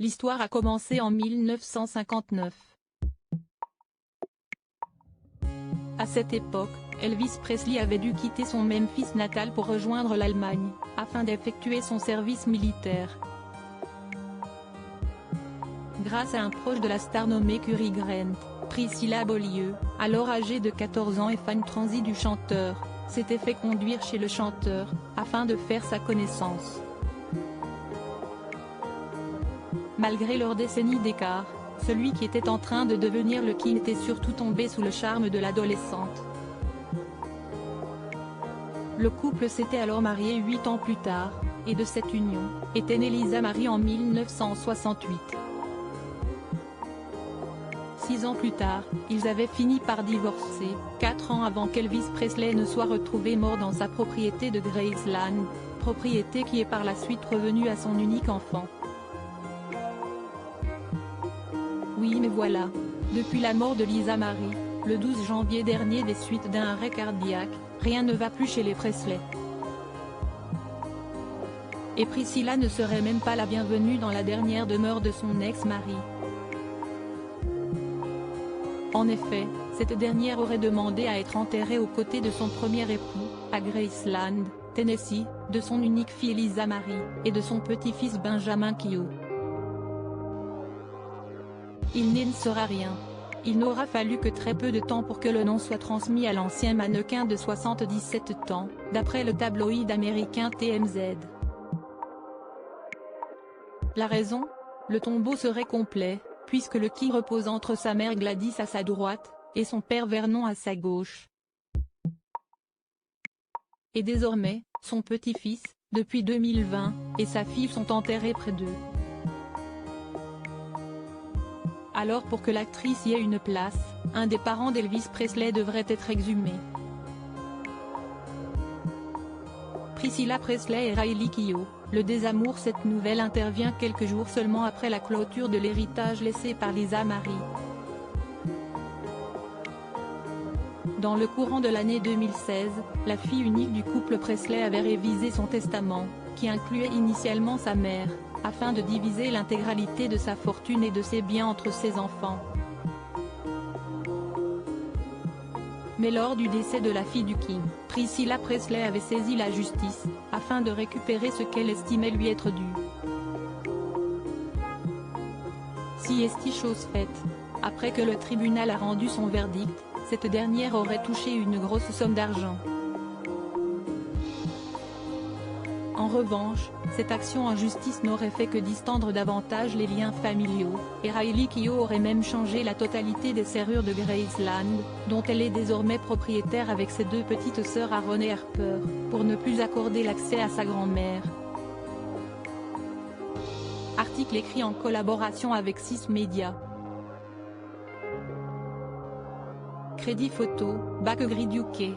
L'histoire a commencé en 1959. À cette époque, Elvis Presley avait dû quitter son Memphis natal pour rejoindre l'Allemagne, afin d'effectuer son service militaire. Grâce à un proche de la star nommé Cary Grant, Priscilla Beaulieu, alors âgée de 14 ans et fan transie du chanteur, s'était fait conduire chez le chanteur, afin de faire sa connaissance. Malgré leur décennie d'écart, celui qui était en train de devenir le king était surtout tombé sous le charme de l'adolescente. Le couple s'était alors marié 8 ans plus tard, et de cette union, était née Lisa Marie en 1968. 6 ans plus tard, ils avaient fini par divorcer, 4 ans avant qu'Elvis Presley ne soit retrouvé mort dans sa propriété de Graceland, propriété qui est par la suite revenue à son unique enfant. Oui mais voilà, depuis la mort de Lisa Marie, le 12 janvier dernier des suites d'un arrêt cardiaque, rien ne va plus chez les Presley. Et Priscilla ne serait même pas la bienvenue dans la dernière demeure de son ex-mari. En effet, cette dernière aurait demandé à être enterrée aux côtés de son premier époux, à Graceland, Tennessee, de son unique fille Lisa Marie, et de son petit-fils Benjamin Keough. Il n'en sera rien. Il n'aura fallu que très peu de temps pour que le nom soit transmis à l'ancien mannequin de 77 ans, d'après le tabloïd américain TMZ. La raison ? Le tombeau serait complet, puisque le king repose entre sa mère Gladys à sa droite, et son père Vernon à sa gauche. Et désormais, son petit-fils, depuis 2020, et sa fille sont enterrés près d'eux. Alors pour que l'actrice y ait une place, un des parents d'Elvis Presley devrait être exhumé. Priscilla Presley et Riley Keough, le désamour. Cette nouvelle intervient quelques jours seulement après la clôture de l'héritage laissé par Lisa Marie. Dans le courant de l'année 2016, la fille unique du couple Presley avait révisé son testament, qui incluait initialement sa mère, afin de diviser l'intégralité de sa fortune et de ses biens entre ses enfants. Mais lors du décès de la fille du king, Priscilla Presley avait saisi la justice, afin de récupérer ce qu'elle estimait lui être dû. Si est chose faite. Après que le tribunal a rendu son verdict, cette dernière aurait touché une grosse somme d'argent. En revanche, cette action en justice n'aurait fait que distendre davantage les liens familiaux, et Riley Keough aurait même changé la totalité des serrures de Graceland, dont elle est désormais propriétaire avec ses deux petites sœurs Aaron et Harper, pour ne plus accorder l'accès à sa grand-mère. Article écrit en collaboration avec 6 médias. Crédit photo, Bakegrid UK.